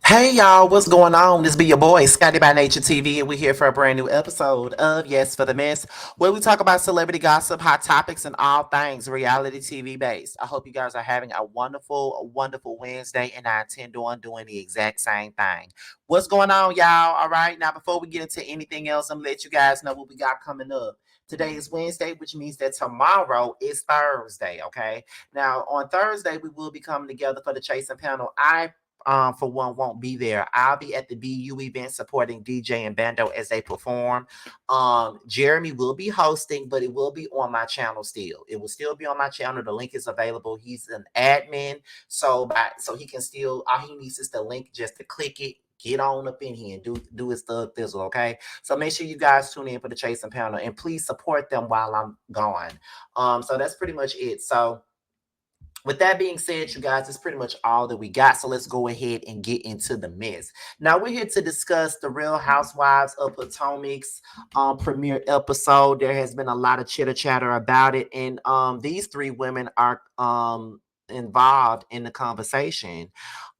Hey y'all, what's going on? This be your boy, Scotty by Nature TV, and we're here for a brand new episode of Yes for the Miss, where we talk about celebrity gossip, hot topics, and all things reality TV based. I hope you guys are having a wonderful Wednesday, and I intend on doing the exact same thing. What's going on, y'all? All right, now before we get into anything else, I'm gonna let you guys know what we got coming up. Today is Wednesday, which means that tomorrow is Thursday, okay? Now, on Thursday, we will be coming together for the Chasing panel. For one, won't be there. I'll be at the BU event supporting DJ and Bando as they perform. Jeremy will be hosting, but it will be on my channel still. It will still be on my channel. The link is available. He's an admin, so he can still. All he needs is the link just to click it. Get on up in here and do his thug thizzle, okay? So make sure you guys tune in for the Chasing panel and please support them while I'm gone. So that's pretty much it. So with that being said, you guys, that's pretty much all that we got. So let's go ahead and get into the mess. Now we're here to discuss the Real Housewives of Potomac's premiere episode. There has been a lot of chitter chatter about it, and these three women are involved in the conversation.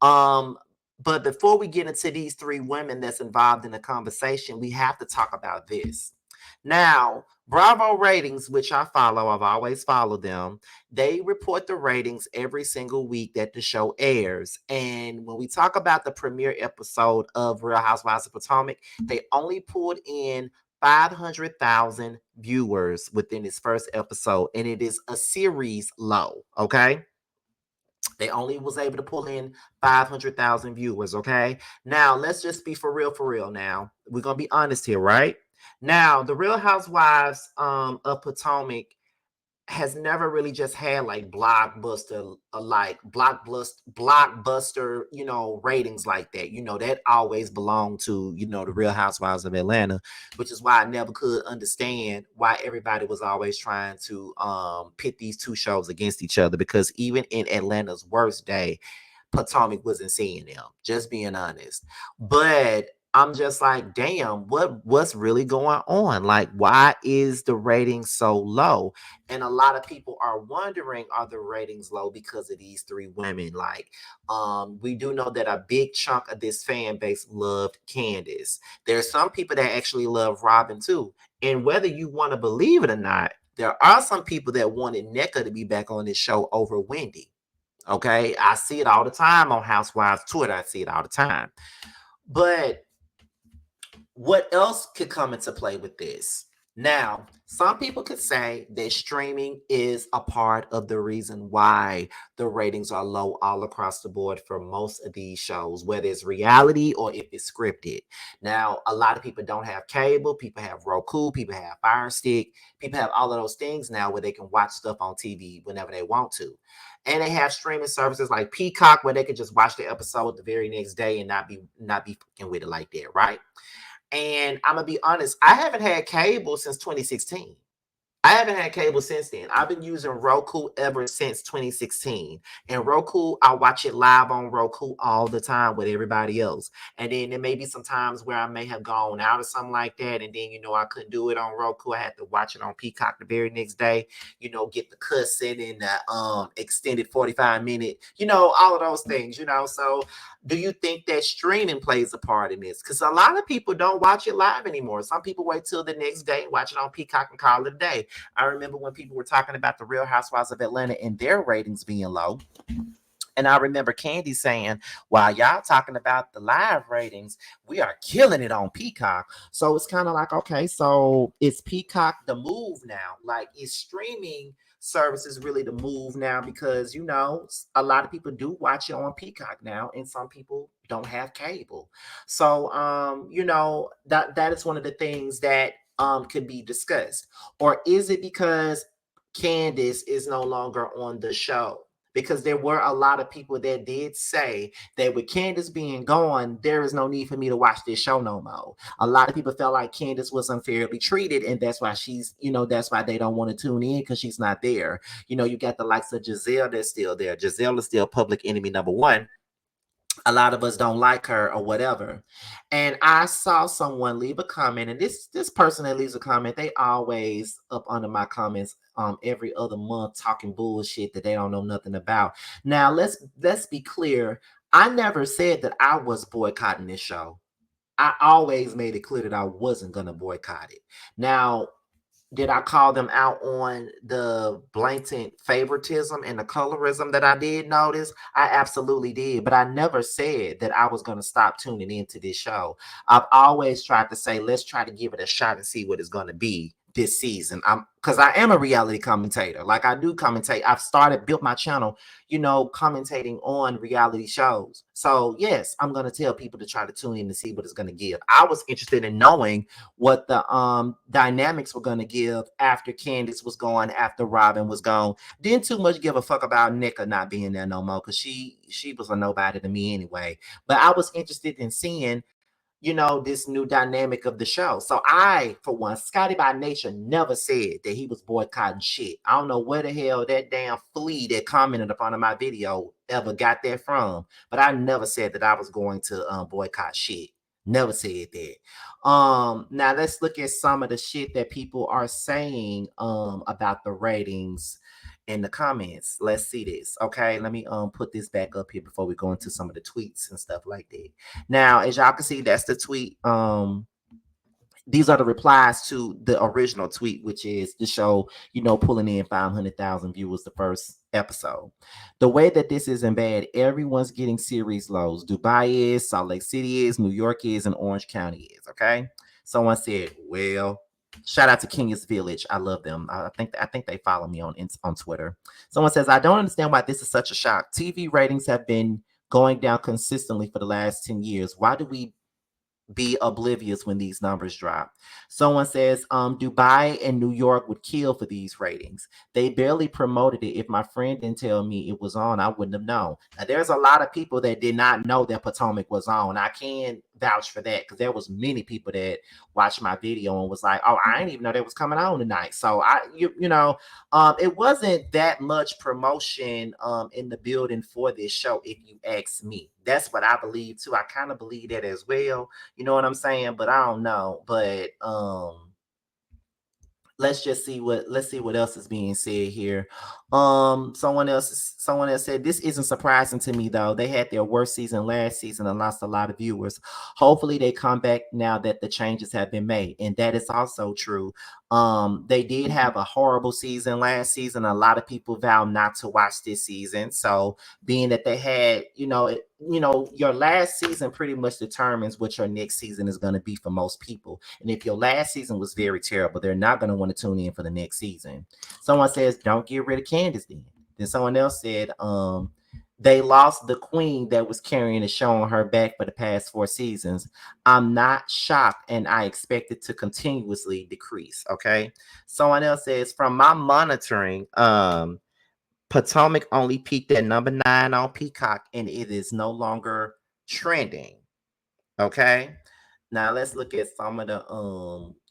Um, but before we get into these three women that's involved in the conversation, we have to talk about this. Now, Bravo ratings, which I follow, I've always followed them. They report the ratings every single week that the show airs. And when we talk about the premiere episode of Real Housewives of Potomac, they only pulled in 500,000 viewers within its first episode, and it is a series low, okay? They only was able to pull in 500,000 viewers, okay? Now, let's just be for real now. We're going to be honest here, right? Now, the Real Housewives of Potomac has never really just had like blockbuster, ratings like that. That always belonged to, the Real Housewives of Atlanta, which is why I never could understand why everybody was always trying to pit these two shows against each other, because even in Atlanta's worst day, Potomac wasn't seeing them, just being honest. But I'm just like, damn, what's really going on? Like, why is the rating so low? And a lot of people are wondering, are the ratings low because of these three women? Like, we do know that a big chunk of this fan base loved Candiace. There's some people that actually love Robyn too. And whether you want to believe it or not, there are some people that wanted NECA to be back on this show over Wendy. Okay, I see it all the time on Housewives Twitter. I see it all the time. But what else could come into play with this? Now, some people could say that streaming is a part of the reason why the ratings are low all across the board for most of these shows, whether it's reality or if it's scripted. Now, a lot of people don't have cable, people have Roku, people have Fire Stick, people have all of those things now where they can watch stuff on TV whenever they want to. And they have streaming services like Peacock where they can just watch the episode the very next day and not be fucking with it like that, right? And I'm gonna be honest, I haven't had cable since 2016. I haven't had cable since then. I've been using Roku ever since 2016. And Roku, I watch it live on Roku all the time with everybody else. And then there may be some times where I may have gone out or something like that. And then, I couldn't do it on Roku. I had to watch it on Peacock the very next day, get the cussing and the extended 45-minute, all of those things, So do you think that streaming plays a part in this? Because a lot of people don't watch it live anymore. Some people wait till the next day and watch it on Peacock and call it a day. I remember when people were talking about the Real Housewives of Atlanta and their ratings being low. And I remember Candy saying, while y'all talking about the live ratings, we are killing it on Peacock. So it's kind of like, okay, so is Peacock the move now? Like, is streaming services really the move now? Because, a lot of people do watch it on Peacock now, and some people don't have cable. So, that is one of the things that could be discussed. Or is it because Candiace is no longer on the show? Because there were a lot of people that did say that with Candiace being gone, there is no need for me to watch this show no more. A lot of people felt like Candiace was unfairly treated, and that's why that's why they don't want to tune in, because she's not there. You got the likes of Giselle that's still there. Giselle is still public enemy number one. A lot of us don't like her or whatever. And I saw someone leave a comment, and this person that leaves a comment, they always up under my comments every other month talking bullshit that they don't know nothing about. Now let's be clear. I never said that I was boycotting this show. I always made it clear that I wasn't going to boycott it. Now, did I call them out on the blatant favoritism and the colorism that I did notice? I absolutely did, but I never said that I was going to stop tuning into this show. I've always tried to say, let's try to give it a shot and see what it's going to be this season. I'm because I am a reality commentator. Like I do commentate. I've built my channel, commentating on reality shows. So yes, I'm gonna tell people to try to tune in to see what it's gonna give. I was interested in knowing what the dynamics were gonna give after Candiace was gone, after Robyn was gone. Didn't too much give a fuck about Nika not being there no more because she was a nobody to me anyway. But I was interested in seeing this new dynamic of the show. So I, for one, Scotty by Nature never said that he was boycotting shit. I don't know where the hell that damn flea that commented upon my video ever got that from, but I never said that I was going to boycott shit. Never said that. Now let's look at some of the shit that people are saying about the ratings in the comments. Let's see this. Okay, let me put this back up here before we go into some of the tweets and stuff like that. Now, as y'all can see, that's the tweet. These are the replies to the original tweet, which is the show, pulling in 500,000 viewers the first episode. The way that this isn't bad, everyone's getting series lows. Dubai is, Salt Lake City is, New York is, and Orange County is. Okay. Someone said, well, shout out to Candiace Village. I love them. I think they follow me on Twitter. Someone says, I don't understand why this is such a shock. TV ratings have been going down consistently for the last 10 years. Why do we be oblivious when these numbers drop? Someone says, Dubai and New York would kill for these ratings. They barely promoted it. If my friend didn't tell me it was on, I wouldn't have known. Now, there's a lot of people that did not know that Potomac was on. I can vouch for that because there was many people that watched my video and was like, oh, I didn't even know that was coming on tonight. So it wasn't that much promotion in the building for this show, if you ask me. That's what I believe too. I kind of believe that as well. You know what I'm saying? But I don't know. But let's see what else is being said here. Someone else said, this isn't surprising to me though. They had their worst season last season and lost a lot of viewers. Hopefully they come back now that the changes have been made. And that is also true. They did have a horrible season last season. A lot of people vowed not to watch this season. So being that they had, your last season pretty much determines what your next season is going to be for most people. And if your last season was very terrible, they're not going to want to tune in for the next season. Someone says, don't get rid of Candiace then. Then someone else said, they lost the queen that was carrying the show on her back for the past 4 seasons. I'm not shocked, and I expect it to continuously decrease. Okay. Someone else says, from my monitoring, Potomac only peaked at number 9 on Peacock, and it is no longer trending. Okay. Now let's look at some of the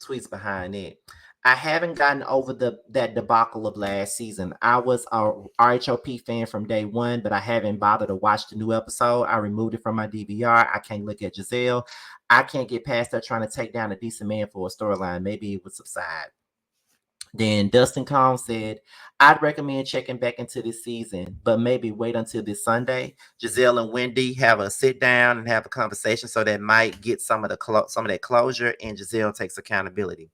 tweets behind it. I haven't gotten over that debacle of last season. I was a RHOP fan from day one, but I haven't bothered to watch the new episode. I removed it from my DVR. I can't look at Giselle. I can't get past her trying to take down a decent man for a storyline. Maybe it would subside. Then Dustin Combs said, I'd recommend checking back into this season, but maybe wait until this Sunday. Giselle and Wendy have a sit down and have a conversation, so that might get some of that closure, and Giselle takes accountability.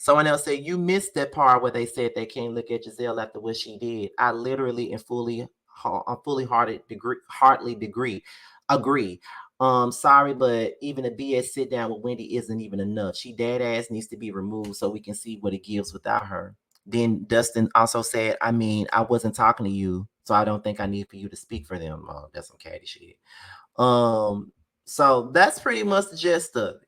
Someone else said, you missed that part where they said they can't look at Giselle after what she did. I literally and fully heartedly agree. Sorry, but even a BS sit down with Wendy isn't even enough. She dead ass needs to be removed so we can see what it gives without her. Then Dustin also said, I mean, I wasn't talking to you, so I don't think I need for you to speak for them. Oh, that's some catty shit. So that's pretty much the gist of it.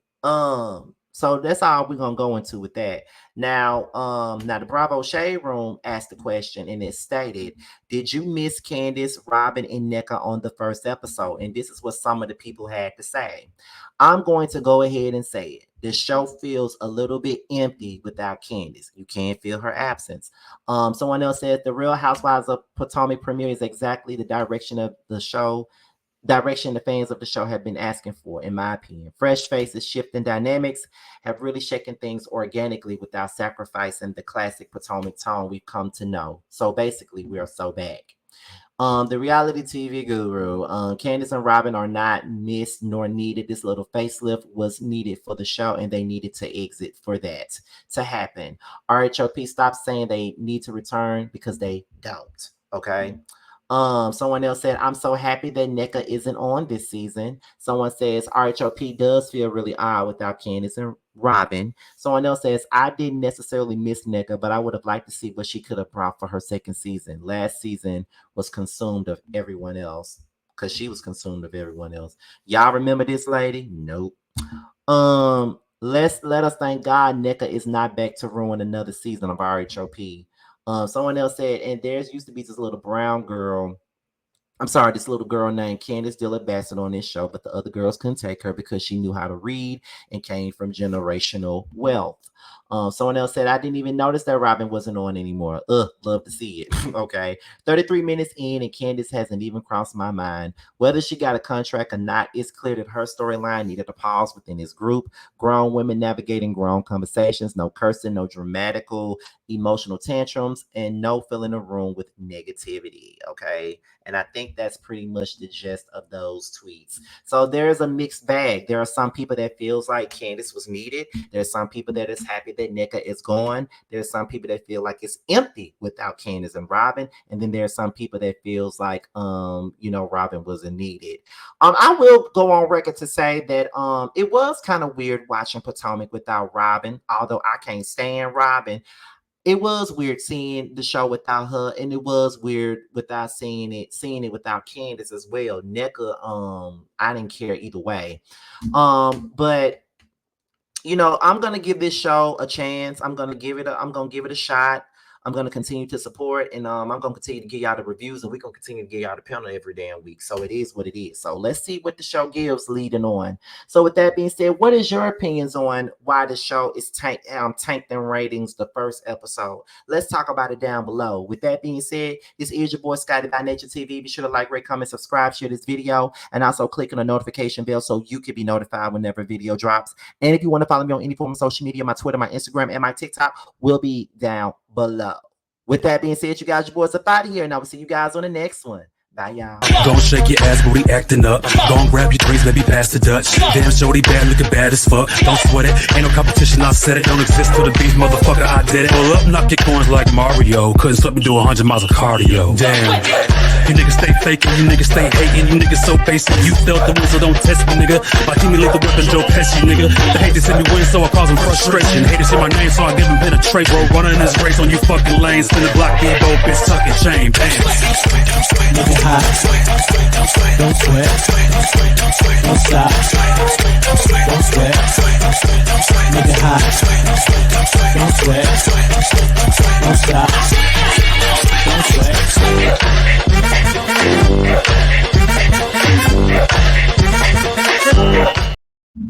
So that's all we're gonna go into with that. Now the Bravo Shade Room asked the question, and it stated, did you miss Candiace, Robyn, and Nika on the first episode? And this is what some of the people had to say. I'm going to go ahead and say it. The show feels a little bit empty without Candiace. You can't feel her absence. Someone else said the Real Housewives of Potomac premiere is exactly the direction the fans of the show have been asking for, in my opinion. Fresh faces, shifting dynamics have really shaken things organically without sacrificing the classic Potomac tone we've come to know. So basically, we are so back. The reality TV guru, Candiace and Robyn are not missed nor needed. This little facelift was needed for the show, and they needed to exit for that to happen. RHOP, stop saying they need to return because they don't. Okay. Someone else said, I'm so happy that NECA isn't on this season. Someone says RHOP does feel really odd without Candiace and Robyn. Someone else says, I didn't necessarily miss NECA, but I would have liked to see what she could have brought for her second season. Last season was consumed of everyone else because she was consumed of everyone else. Y'all remember this lady? Nope. Let us thank God NECA is not back to ruin another season of RHOP. Someone else said, and there's used to be this little brown girl. I'm sorry, this little girl named Candiace Dillard Bassett on this show, but the other girls couldn't take her because she knew how to read and came from generational wealth. Someone else said, I didn't even notice that Robyn wasn't on anymore. Love to see it. Okay. 33 minutes in, and Candiace hasn't even crossed my mind. Whether she got a contract or not, it's clear that her storyline needed a pause within this group. Grown women navigating grown conversations, no cursing, no dramatical emotional tantrums, and no filling a room with negativity. Okay. And I think that's pretty much the gist of those tweets. So there's a mixed bag. There are some people that feels like Candiace was needed. There's some people that is happy that NECA is gone. There's some people that feel like it's empty without Candiace and Robyn. And then there's some people that feels like, Robyn wasn't needed. I will go on record to say that it was kind of weird watching Potomac without Robyn, although I can't stand Robyn. It was weird seeing the show without her, and it was weird without seeing it without Candiace as well. NECA, I didn't care either way. But I'm gonna give this show a chance. I'm gonna give it a shot. I'm going to continue to support, and I'm going to continue to give y'all the reviews, and we're going to continue to give y'all the panel every damn week. So it is what it is. So let's see what the show gives leading on. So with that being said, what is your opinions on why the show is tanked in ratings the first episode? Let's talk about it down below. With that being said, this is your boy Scotty by Nature TV. Be sure to like, rate, comment, subscribe, share this video, and also click on the notification bell so you can be notified whenever a video drops. And if you want to follow me on any form of social media, my Twitter, my Instagram, and my TikTok will be down below. With that being said, you guys, your boys up out of here, and I will see you guys on the next one. Bye, y'all. Gon' shake your ass, booty acting up. Gon' grab your drinks, baby, pass the Dutch. Damn, shorty bad, looking bad as fuck. Don't sweat it, ain't no competition, I said it. Don't exist to the beef, motherfucker, I did it. Pull up, knock your coins like Mario. Couldn't stop me do 100 miles of cardio. Damn. You niggas stay faking, you niggas stay hating, you niggas so basic. You felt the win, so don't test me, nigga. My team elite the weapon, Joe Pesci, nigga. They hate to see me win, so I cause them frustration. Hate to see my name, so I give them penetration. Bro, running this race on you fucking lanes. Spin the block, Debo, bitch, tucking chain. Bam. Nigga high. Don't sweat. Don't stop. Don't sweat. Nigga high. Don't sweat.